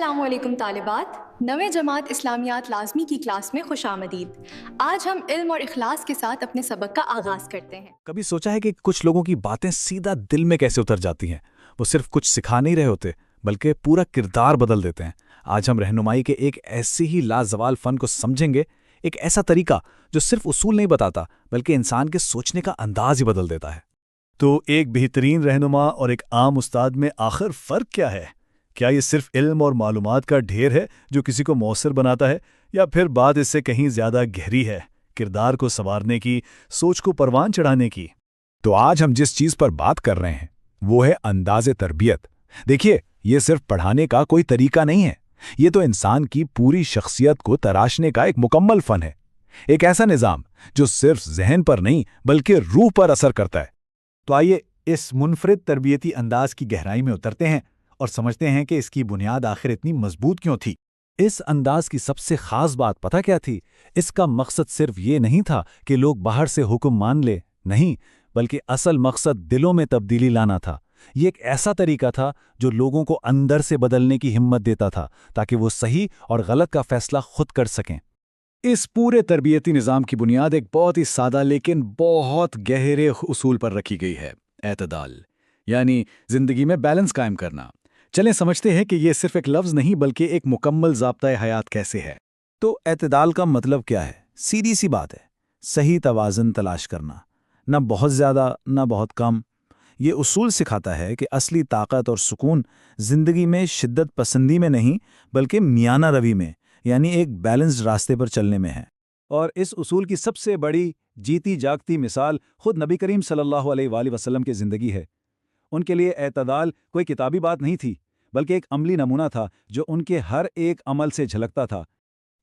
السلام علیکم طالبات، نویں جماعت اسلامیات لازمی کی کلاس میں خوش آمدید۔ آج ہم علم اور اخلاص کے ساتھ اپنے سبق کا آغاز کرتے ہیں۔ کبھی سوچا ہے کہ کچھ لوگوں کی باتیں سیدھا دل میں کیسے اتر جاتی ہیں؟ وہ صرف کچھ سکھا نہیں رہے ہوتے بلکہ پورا کردار بدل دیتے ہیں۔ آج ہم رہنمائی کے ایک ایسے ہی لازوال فن کو سمجھیں گے، ایک ایسا طریقہ جو صرف اصول نہیں بتاتا بلکہ انسان کے سوچنے کا انداز ہی بدل دیتا ہے۔ تو ایک بہترین رہنما اور ایک عام استاد میں آخر فرق کیا ہے؟ کیا یہ صرف علم اور معلومات کا ڈھیر ہے جو کسی کو مؤثر بناتا ہے، یا پھر بات اس سے کہیں زیادہ گہری ہے، کردار کو سنوارنے کی، سوچ کو پروان چڑھانے کی؟ تو آج ہم جس چیز پر بات کر رہے ہیں وہ ہے انداز تربیت۔ دیکھیے، یہ صرف پڑھانے کا کوئی طریقہ نہیں ہے، یہ تو انسان کی پوری شخصیت کو تراشنے کا ایک مکمل فن ہے، ایک ایسا نظام جو صرف ذہن پر نہیں بلکہ روح پر اثر کرتا ہے۔ تو آئیے اس منفرد تربیتی انداز کی گہرائی میں اترتے ہیں اور سمجھتے ہیں کہ اس کی بنیاد آخر اتنی مضبوط کیوں تھی۔ اس انداز کی سب سے خاص بات پتہ کیا تھی؟ اس کا مقصد صرف یہ نہیں تھا کہ لوگ باہر سے حکم مان لے، نہیں، بلکہ اصل مقصد دلوں میں تبدیلی لانا تھا۔ یہ ایک ایسا طریقہ تھا جو لوگوں کو اندر سے بدلنے کی ہمت دیتا تھا تاکہ وہ صحیح اور غلط کا فیصلہ خود کر سکیں۔ اس پورے تربیتی نظام کی بنیاد ایک بہت ہی سادہ لیکن بہت گہرے اصول پر رکھی گئی ہے: اعتدال، یعنی زندگی میں بیلنس قائم کرنا۔ چلیں سمجھتے ہیں کہ یہ صرف ایک لفظ نہیں بلکہ ایک مکمل ضابطۂ حیات کیسے ہے۔ تو اعتدال کا مطلب کیا ہے؟ سیدھی سی بات ہے، صحیح توازن تلاش کرنا، نہ بہت زیادہ نہ بہت کم۔ یہ اصول سکھاتا ہے کہ اصلی طاقت اور سکون زندگی میں شدت پسندی میں نہیں بلکہ میانہ روی میں، یعنی ایک بیلنسڈ راستے پر چلنے میں ہے۔ اور اس اصول کی سب سے بڑی جیتی جاگتی مثال خود نبی کریم صلی اللہ علیہ وآلہ وسلم کی زندگی ہے۔ ان کے لیے اعتدال کوئی کتابی بات نہیں تھی بلکہ ایک عملی نمونہ تھا جو ان کے ہر ایک عمل سے جھلکتا تھا۔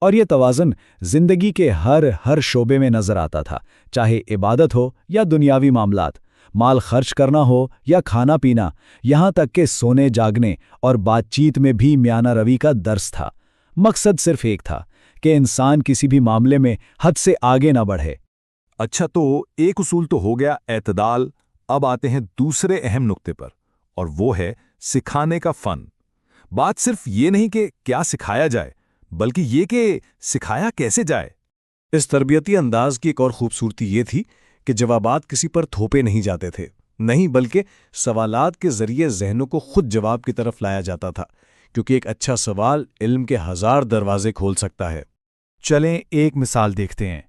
اور یہ توازن زندگی کے ہر شعبے میں نظر آتا تھا، چاہے عبادت ہو یا دنیاوی معاملات، مال خرچ کرنا ہو یا کھانا پینا، یہاں تک کہ سونے جاگنے اور بات چیت میں بھی میانہ روی کا درس تھا۔ مقصد صرف ایک تھا کہ انسان کسی بھی معاملے میں حد سے آگے نہ بڑھے۔ اچھا، تو ایک اصول تو ہو گیا اعتدال۔ اب آتے ہیں دوسرے اہم نقطے پر، اور وہ ہے سکھانے کا فن۔ بات صرف یہ نہیں کہ کیا سکھایا جائے بلکہ یہ کہ سکھایا کیسے جائے۔ اس تربیتی انداز کی ایک اور خوبصورتی یہ تھی کہ جوابات کسی پر تھوپے نہیں جاتے تھے، نہیں بلکہ سوالات کے ذریعے ذہنوں کو خود جواب کی طرف لایا جاتا تھا، کیونکہ ایک اچھا سوال علم کے 1000 دروازے کھول سکتا ہے۔ چلیں ایک مثال دیکھتے ہیں۔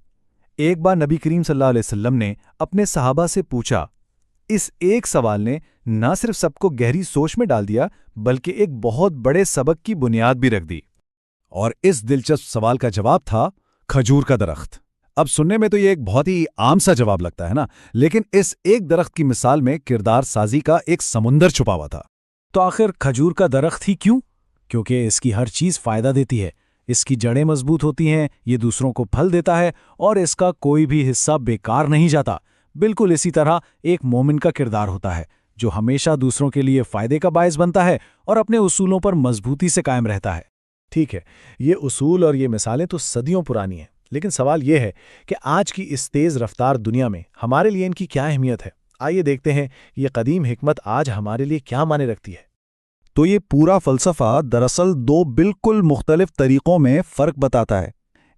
ایک بار نبی کریم صلی اللہ علیہ وسلم نے اپنے صحابہ سے پوچھا۔ اس ایک سوال نے نہ صرف سب کو گہری سوچ میں ڈال دیا بلکہ ایک بہت بڑے سبق کی بنیاد بھی رکھ دی۔ اور اس دلچسپ سوال کا جواب تھا کھجور کا درخت۔ اب سننے میں تو یہ ایک بہت ہی عام سا جواب لگتا ہے نا، لیکن اس ایک درخت کی مثال میں کردار سازی کا ایک سمندر چھپا ہوا تھا۔ تو آخر کھجور کا درخت ہی کیوں؟ کیونکہ اس کی ہر چیز فائدہ دیتی ہے، اس کی جڑیں مضبوط ہوتی ہیں، یہ دوسروں کو پھل دیتا ہے اور اس کا کوئی بھی حصہ بیکار نہیں جاتا۔ بالکل اسی طرح ایک مومن کا کردار ہوتا ہے جو ہمیشہ دوسروں کے لیے فائدے کا باعث بنتا ہے اور اپنے اصولوں پر مضبوطی سے قائم رہتا ہے۔ ٹھیک ہے، یہ اصول اور یہ مثالیں تو صدیوں پرانی ہیں، لیکن سوال یہ ہے کہ آج کی اس تیز رفتار دنیا میں ہمارے لیے ان کی کیا اہمیت ہے؟ آئیے دیکھتے ہیں یہ قدیم حکمت آج ہمارے لیے کیا معنی رکھتی ہے۔ تو یہ پورا فلسفہ دراصل دو بالکل مختلف طریقوں میں فرق بتاتا ہے۔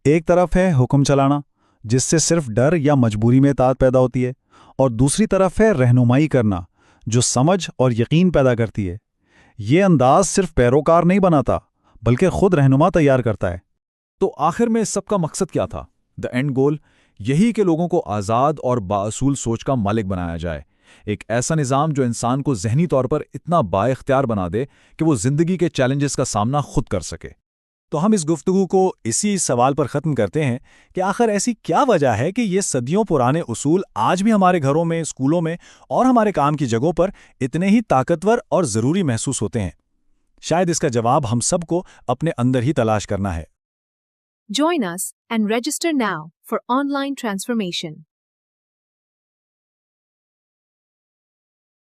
ایک طرف ہے حکم چلانا، جس سے صرف ڈر یا مجبوری میں اطاعت پیدا ہوتی ہے، اور دوسری طرف ہے رہنمائی کرنا، جو سمجھ اور یقین پیدا کرتی ہے۔ یہ انداز صرف پیروکار نہیں بناتا بلکہ خود رہنما تیار کرتا ہے۔ تو آخر میں اس سب کا مقصد کیا تھا؟ دی اینڈ گول یہی کہ لوگوں کو آزاد اور بااصول سوچ کا مالک بنایا جائے، ایک ایسا نظام جو انسان کو ذہنی طور پر اتنا بااختیار بنا دے کہ وہ زندگی کے چیلنجز کا سامنا خود کر سکے۔ تو ہم اس گفتگو کو اسی سوال پر ختم کرتے ہیں کہ آخر ایسی کیا وجہ ہے کہ یہ صدیوں پرانے اصول آج بھی ہمارے گھروں میں، اسکولوں میں اور ہمارے کام کی جگہوں پر اتنے ہی طاقتور اور ضروری محسوس ہوتے ہیں؟ شاید اس کا جواب ہم سب کو اپنے اندر ہی تلاش کرنا ہے۔ Join us and register now for online transformation.